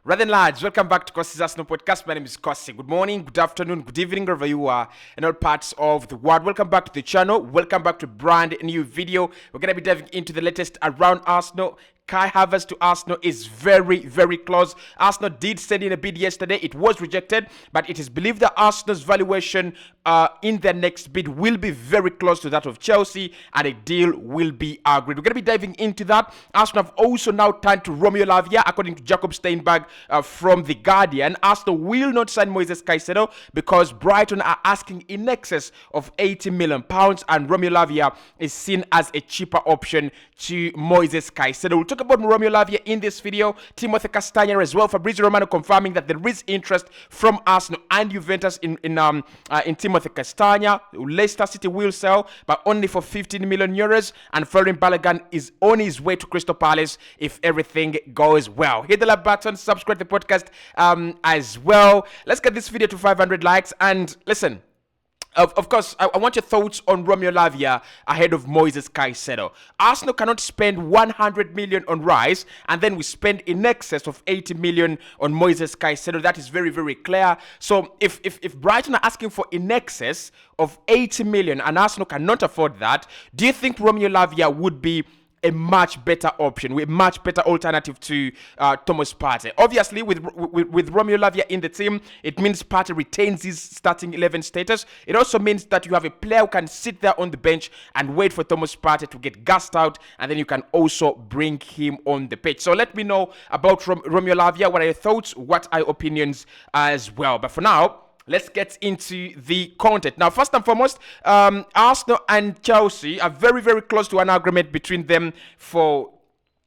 Rather than large, welcome back to Cossy's Arsenal podcast. My name is Cossy. Good morning, good afternoon, good evening, wherever you are in all parts of the world. Welcome back to the channel. Welcome back to a brand new video. We're going to be diving into the latest around Arsenal. Kai Havertz to Arsenal is very, very close. Arsenal did send in a bid yesterday. It was rejected, but it is believed that Arsenal's valuation in their next bid will be very close to that of Chelsea, and a deal will be agreed. We're going to be diving into that. Arsenal have also now turned to Romeo Lavia, according to Jacob Steinberg from The Guardian. Arsenal will not sign Moises Caicedo because Brighton are asking in excess of £80 million, and Romeo Lavia is seen as a cheaper option to Moises Caicedo. We'll talk about Romeo Lavia in this video. Timothy Castagne as well. Fabrizio Romano confirming that there is interest from Arsenal and Juventus in Timothy Castagne. Leicester City will sell, but only for €15 million. And Florian Balogun is on his way to Crystal Palace if everything goes well. Hit the like button, subscribe to the podcast as well. Let's get this video to 500 likes. And listen, Of course, I want your thoughts on Romeo Lavia ahead of Moises Caicedo. Arsenal cannot spend 100 million on Rice, and then we spend in excess of 80 million on Moises Caicedo. That is very, very clear. So if Brighton are asking for in excess of 80 million and Arsenal cannot afford that, do you think Romeo Lavia would be a much better option, a much better alternative to Thomas Partey? Obviously, with Romeo Lavia in the team, it means Partey retains his starting 11 status. It also means that you have a player who can sit there on the bench and wait for Thomas Partey to get gassed out, and then you can also bring him on the pitch. So let me know about Romeo Lavia. What are your thoughts? What are your opinions as well? But for now, let's get into the content. Now, first and foremost, Arsenal and Chelsea are very, very close to an agreement between them for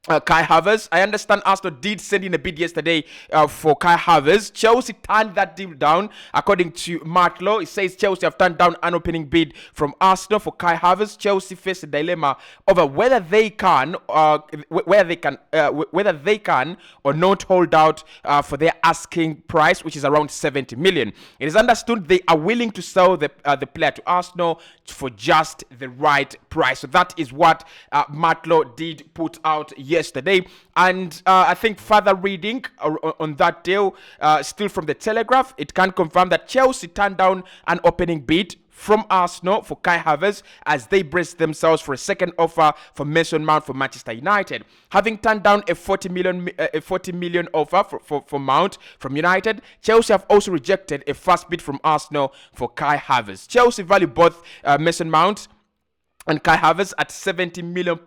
Kai Havertz. I understand Arsenal did send in a bid yesterday for Kai Havertz. Chelsea turned that deal down. According to Matlow, it says Chelsea have turned down an opening bid from Arsenal for Kai Havertz. Chelsea face a dilemma over whether they can or not hold out for their asking price, which is around 70 million. It is understood they are willing to sell the player to Arsenal for just the right price. So that is what Matlow did put out yesterday. And I think further reading on that deal, still from the Telegraph, it can confirm that Chelsea turned down an opening bid from Arsenal for Kai Havertz as they brace themselves for a second offer for Mason Mount for Manchester United. Having turned down a 40 million offer for Mount from United, Chelsea have also rejected a first bid from Arsenal for Kai Havertz. Chelsea value both Mason Mount and Kai Havertz at £70 million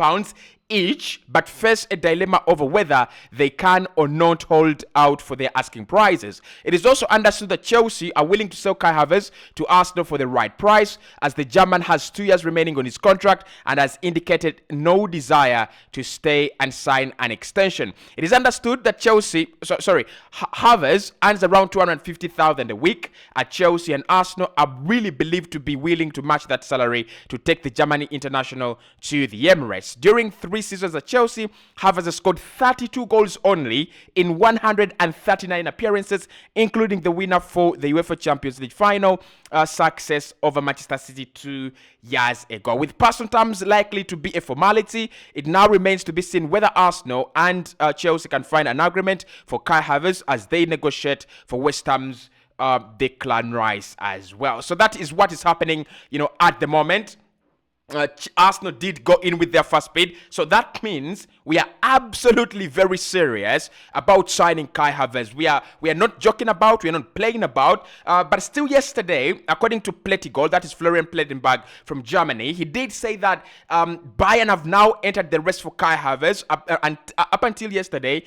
each, but face a dilemma over whether they can or not hold out for their asking prices. It is also understood that Chelsea are willing to sell Kai Havertz to Arsenal for the right price, as the German has 2 years remaining on his contract and has indicated no desire to stay and sign an extension. It is understood that Havertz earns around 250,000 a week at Chelsea, and Arsenal are really believed to be willing to match that salary to take the Germany international to the Emirates. During 3 seasons at Chelsea, Havertz has scored 32 goals only in 139 appearances, including the winner for the UEFA Champions League final success over Manchester City 2 years ago. With personal terms likely to be a formality, it now remains to be seen whether Arsenal and Chelsea can find an agreement for Kai Havertz as they negotiate for West Ham's Declan Rice as well. So that is what is happening, at the moment. Arsenal did go in with their first bid, so that means we are absolutely very serious about signing Kai Havertz. We are not joking about, we are not playing about, but still yesterday, according to Plettigol, that is Florian Plettenberg from Germany, he did say that Bayern have now entered the race for Kai Havertz, and up until yesterday,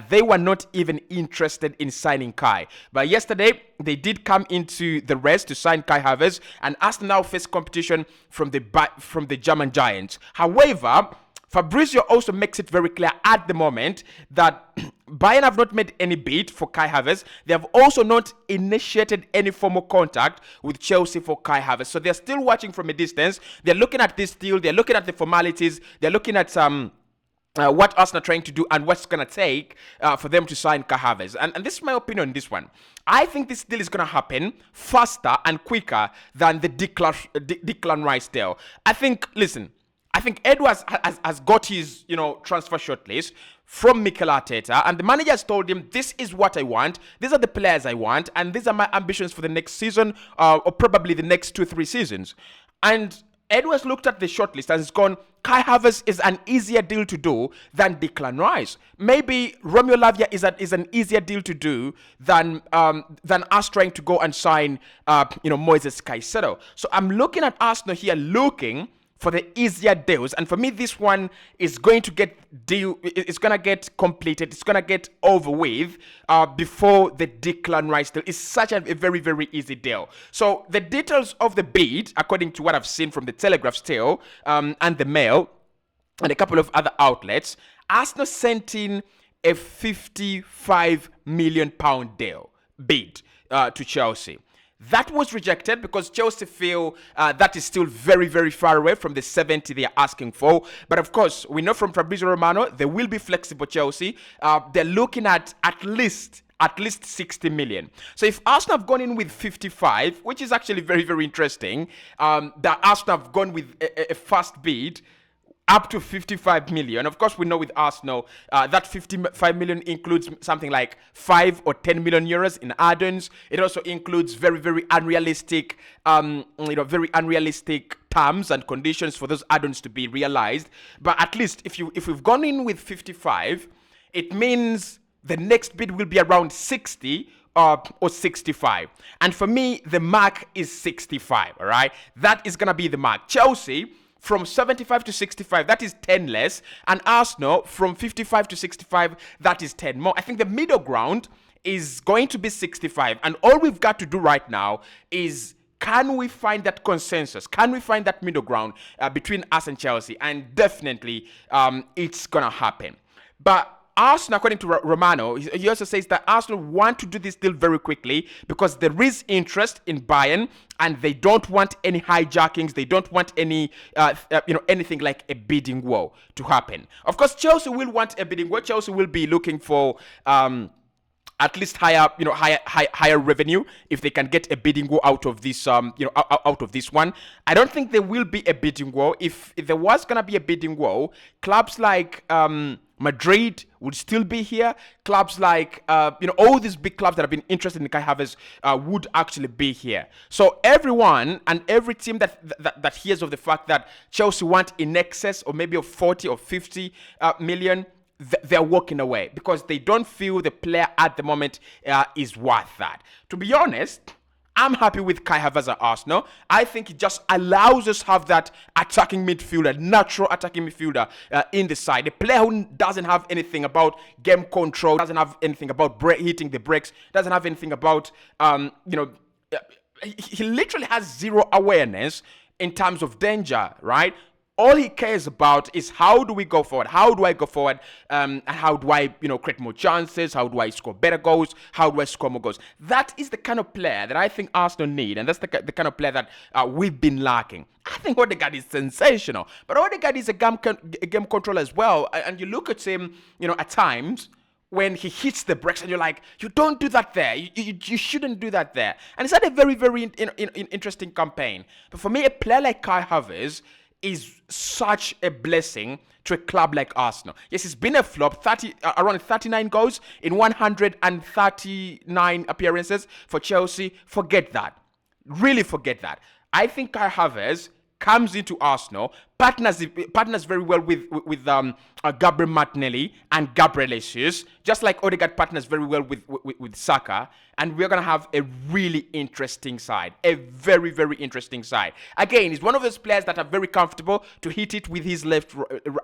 they were not even interested in signing Kai. But yesterday, they did come into the race to sign Kai Havertz, and Arsenal now face competition from the German giants. However, Fabrizio also makes it very clear at the moment that Bayern have not made any bid for Kai Havertz. They have also not initiated any formal contact with Chelsea for Kai Havertz. So they're still watching from a distance. They're looking at this deal. They're looking at the formalities. They're looking at what Arsenal are trying to do and what's going to take for them to sign Kai Havertz. And this is my opinion on this one. I think this deal is going to happen faster and quicker than the Declan Rice deal. I think Edwards has got his, transfer shortlist. from Mikel Arteta, and the manager has told him, this is what I want, these are the players I want, and these are my ambitions for the next season, or probably the next 2-3 seasons. And Edwards looked at the shortlist and has gone, Kai Havertz is an easier deal to do than Declan Rice. Maybe Romeo Lavia is an easier deal to do than us trying to go and sign Moises Caicedo. So I'm looking at Arsenal here, looking for the easier deals, and for me this one is going to get completed, it's gonna get over with before the Declan Rice deal. Is such a very, very easy deal. So the details of the bid, according to what I've seen from the Telegraph still, and the Mail and a couple of other outlets, Arsenal sent in a £55 million bid to Chelsea. That was rejected because Chelsea feel that is still very, very far away from the 70 they are asking for. But of course, we know from Fabrizio Romano, they will be flexible, Chelsea. They're looking at least 60 million. So if Arsenal have gone in with 55, which is actually very, very interesting, that Arsenal have gone with a fast bid, up to 55 million. Of course, we know with Arsenal that 55 million includes something like 5 or 10 million euros in add-ons. It also includes very, very unrealistic, very unrealistic terms and conditions for those add-ons to be realized. But at least if we've gone in with 55, it means the next bid will be around 60 or 65. And for me, the mark is 65. All right, that is gonna be the mark. Chelsea, from 75 to 65, that is 10 less. And Arsenal, from 55 to 65, that is 10 more. I think the middle ground is going to be 65. And all we've got to do right now is, can we find that consensus? Can we find that middle ground between us and Chelsea? And definitely, it's going to happen. But Arsenal, according to Romano, he also says that Arsenal want to do this deal very quickly because there is interest in Bayern, and they don't want any hijackings. They don't want any, anything like a bidding war to happen. Of course, Chelsea will want a bidding war. Chelsea will be looking for at least higher revenue if they can get a bidding war out of this, out of this one. I don't think there will be a bidding war. If there was gonna be a bidding war, clubs like Madrid would still be here. Clubs like, all these big clubs that have been interested in Kai Havertz would actually be here. So everyone and every team that hears of the fact that Chelsea want in excess or maybe of 40 or 50 million, they're walking away because they don't feel the player at the moment is worth that. To be honest, I'm happy with Kai Havertz at Arsenal. I think it just allows us to have that attacking midfielder, natural attacking midfielder in the side. A player who doesn't have anything about game control, doesn't have anything about hitting the brakes, doesn't have anything about, he literally has zero awareness in terms of danger, right? All he cares about is how do we go forward? How do I go forward? And how do I, create more chances? How do I score better goals? How do I score more goals? That is the kind of player that I think Arsenal need, and that's the kind of player that we've been lacking. I think Odegaard is sensational, but Odegaard is a game controller as well. And you look at him, at times when he hits the brakes, and you're like, you don't do that there. You shouldn't do that there. And it's had a very, very interesting campaign. But for me, a player like Kai Havertz is such a blessing to a club like Arsenal. Yes, it's been a flop, around 39 goals in 139 appearances for Chelsea. Forget that. Really forget that. I think Kai Havertz comes into Arsenal, partners very well with Gabriel Martinelli and Gabriel Jesus, just like Odegaard partners very well with Saka, and we're going to have a really interesting side, a very, very interesting side. Again, he's one of those players that are very comfortable to hit it with his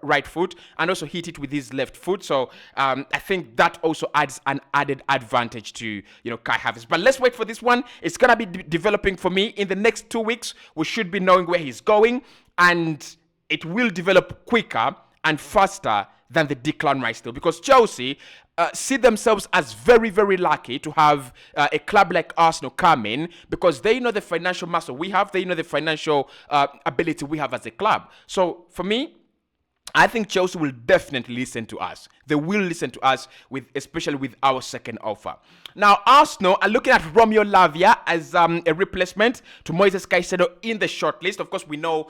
right foot and also hit it with his left foot, so I think that also adds an added advantage to Kai Havertz. But let's wait for this one. It's going to be developing for me. In the next 2 weeks, we should be knowing where he's going, and it will develop quicker and faster than the Declan Rice deal, because Chelsea see themselves as very, very lucky to have a club like Arsenal come in, because they know the financial muscle we have, they know the financial ability we have as a club. So for me, I think Chelsea will definitely listen to us. They will listen to us, especially with our second offer. Now, Arsenal are looking at Romeo Lavia as a replacement to Moises Caicedo in the shortlist. Of course, we know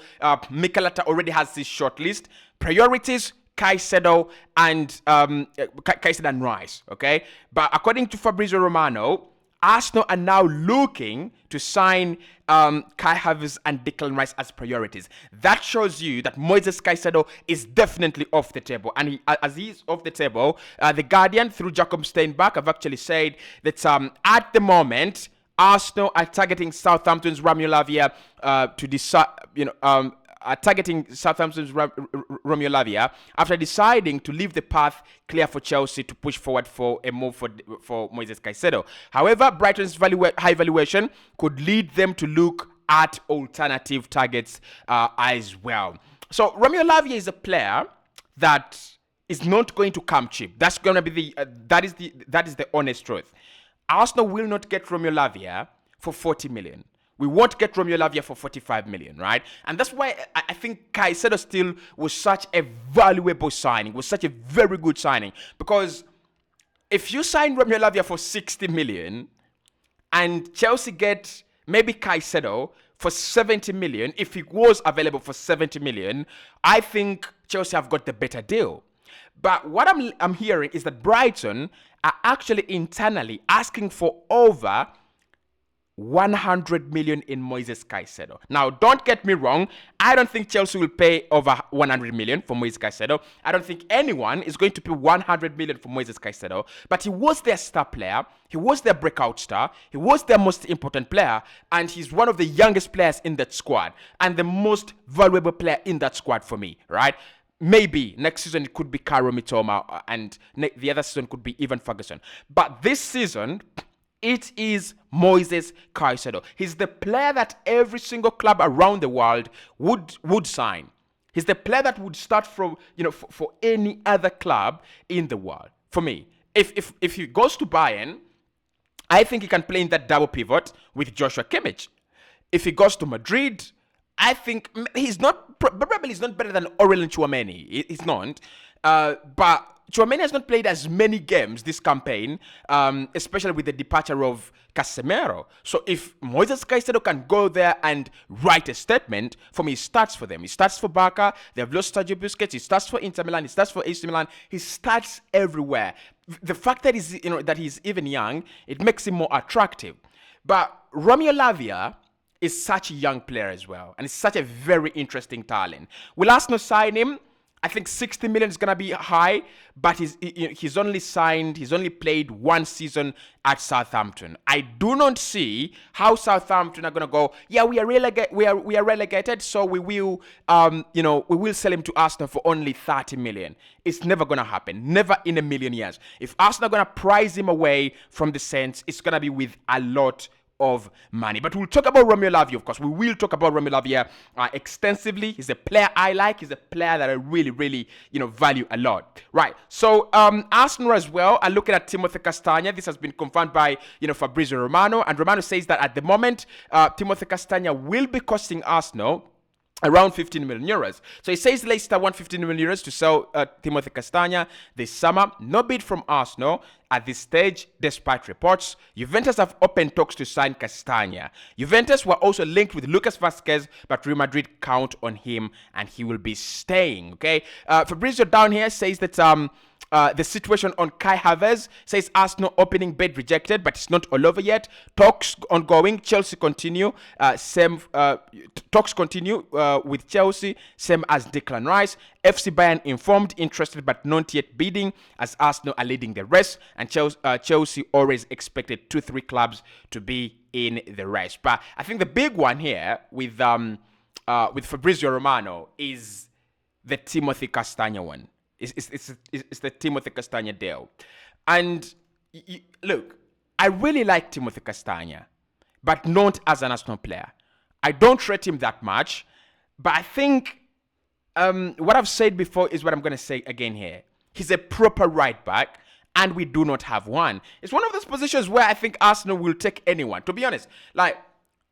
Mikel Arteta already has this shortlist. Priorities: Caicedo and Caicedo and Rice. Okay, but according to Fabrizio Romano, Arsenal are now looking to sign Kai Havertz and Declan Rice as priorities. That shows you that Moises Caicedo is definitely off the table. And as he's off the table, The Guardian, through Jacob Steinbach, have actually said that at the moment, Arsenal are targeting Southampton's Romeo Lavia to decide, targeting Southampton's Romeo Lavia after deciding to leave the path clear for Chelsea to push forward for a move for Moises Caicedo. However, Brighton's high valuation could lead them to look at alternative targets as well. So Romeo Lavia is a player that is not going to come cheap. That's going to be that is the honest truth. Arsenal will not get Romeo Lavia for 40 million. We won't get Romeo Lavia for 45 million, right? And that's why I think Caicedo still was such a valuable signing, was such a very good signing. Because if you sign Romeo Lavia for 60 million and Chelsea get maybe Caicedo for 70 million, if he was available for 70 million, I think Chelsea have got the better deal. But what I'm hearing is that Brighton are actually internally asking for over 100 million in Moises Caicedo. Now, don't get me wrong. I don't think Chelsea will pay over 100 million for Moises Caicedo. I don't think anyone is going to pay 100 million for Moises Caicedo. But he was their star player. He was their breakout star. He was their most important player. And he's one of the youngest players in that squad. And the most valuable player in that squad for me, right? Maybe next season it could be Karo Mitoma. And the other season could be Ivan Ferguson. But this season, it is Moises Caicedo. He's the player that every single club around the world would sign. He's the player that would start from, for any other club in the world. For me, if he goes to Bayern, I think he can play in that double pivot with Joshua Kimmich. If he goes to Madrid, I think he's not better than Aurelien Tchouameni. He's not. But Tchouameni has not played as many games this campaign, especially with the departure of Casemiro. So if Moises Caicedo can go there and write a statement, for me, he starts for them. He starts for Barca. They have lost Sergio Busquets. He starts for Inter Milan. He starts for AC Milan. He starts everywhere. The fact that he's even young, it makes him more attractive. But Romeo Lavia is such a young player as well, and he's such a very interesting talent. Will Arsenal sign him? I think 60 million is going to be high, but he's only played one season at Southampton. I do not see how Southampton are going to go, yeah, we are relegated, so we will sell him to Arsenal for only 30 million. It's never going to happen. Never in a million years. If Arsenal are going to prize him away from the Saints, it's going to be with a lot of money. But we'll talk about Romeo Lavia, of course. We will talk about Romeo Lavia extensively. He's a player I like. He's a player that I really, really, value a lot. Right. So Arsenal as well are looking at Timothy Castagne. This has been confirmed by, Fabrizio Romano. And Romano says that at the moment, Timothy Castagne will be costing Arsenal around 15 million euros. So he says Leicester want 15 million euros to sell Timothy Castagne this summer. No bid from Arsenal at this stage, despite reports. Juventus have opened talks to sign Castagne. Juventus were also linked with Lucas Vazquez, but Real Madrid count on him and he will be staying. Okay. Fabrizio down here says that the situation on Kai Havertz, says Arsenal opening bid rejected, but it's not all over yet. Talks ongoing. Chelsea continue. Talks continue with Chelsea, same as Declan Rice. FC Bayern informed, interested, but not yet bidding, as Arsenal are leading the race, and Chelsea always expected 2-3 clubs to be in the race. But I think the big one here with Fabrizio Romano is the Timothy Castagne one. It's the Timothy Castagne deal. And look, I really like Timothy Castagne, but not as an Arsenal player. I don't rate him that much, but I think what I've said before is what I'm going to say again here. He's a proper right back, and we do not have one. It's one of those positions where I think Arsenal will take anyone. To be honest,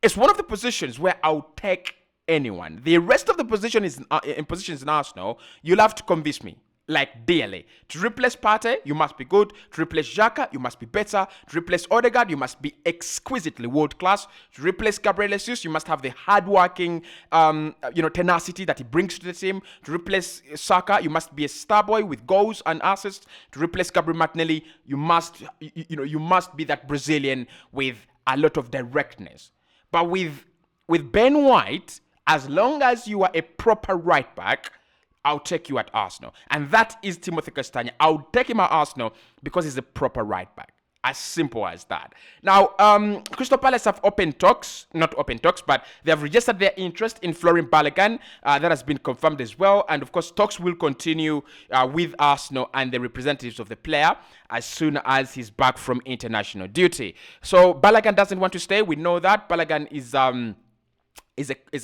it's one of the positions where I'll take anyone. The rest of the position is in positions in Arsenal. You'll have to convince me. like dearly. To replace Partey, you must be good. To replace Xhaka, you must be better. To replace Odegaard, you must be exquisitely world class. To replace Gabriel Jesus, you must have the hardworking, tenacity that he brings to the team. To replace Saka, you must be a star boy with goals and assists. To replace Gabriel Martinelli, you must be that Brazilian with a lot of directness. But with Ben White, as long as you are a proper right back, I'll take you at Arsenal. And that is Timothy Castagne. I'll take him at Arsenal because he's a proper right back. As simple as that. Now, Crystal Palace have not open talks, but they have registered their interest in Florin Balogun. That has been confirmed as well. And of course, talks will continue with Arsenal and the representatives of the player as soon as he's back from international duty. So Balogun doesn't want to stay. We know that. Balogun is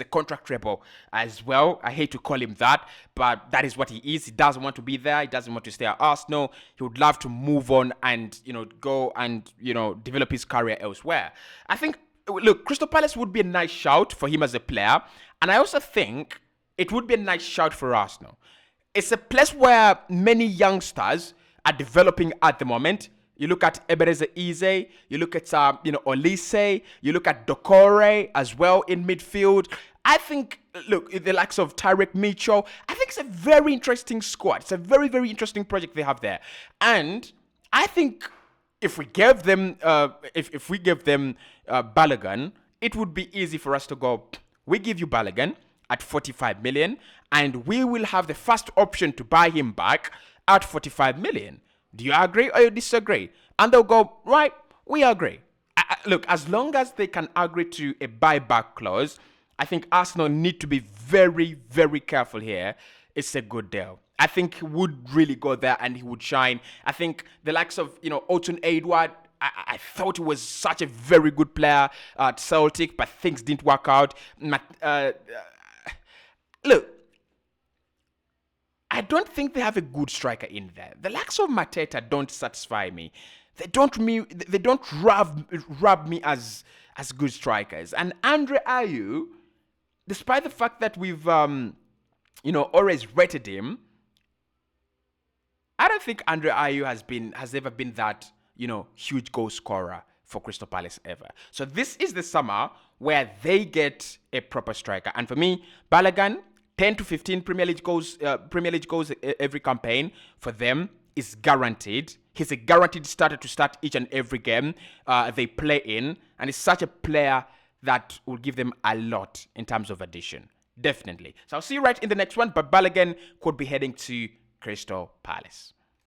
a contract rebel as well. I hate to call him that, but that is what he is. He doesn't want to be there. He doesn't want to stay at Arsenal. He would love to move on and, go and, develop his career elsewhere. I think, look, Crystal Palace would be a nice shout for him as a player. And I also think it would be a nice shout for Arsenal. It's a place where many youngsters are developing at the moment. You look at Eberezer Eze, you look at, Olise, you look at Dokore as well in midfield. I think, look, the likes of Tyreek Mitchell, I think it's a very interesting squad. It's a very, very interesting project they have there. And I think if we gave them, Balogun, it would be easy for us to go, we give you Balogun at 45 million, and we will have the first option to buy him back at 45 million. Do you agree or you disagree? And they'll go, right, we agree. Look, as long as they can agree to a buyback clause, I think Arsenal need to be very, very careful here. It's a good deal. I think he would really go there and he would shine. I think the likes of, Otun Edward, I thought he was such a very good player at Celtic, but things didn't work out. Look, I don't think they have a good striker in there. The likes of Mateta don't satisfy me. They don't rub me as good strikers. And Andre Ayew, despite the fact that we've always rated him, I don't think Andre Ayew has ever been that huge goal scorer for Crystal Palace ever. So this is the summer where they get a proper striker. And for me, Balogun, 10 to 15 Premier League goals every campaign for them is guaranteed. He's a guaranteed starter to start each and every game they play in. And he's such a player that will give them a lot in terms of addition. Definitely. So I'll see you right in the next one. But Balogun could be heading to Crystal Palace.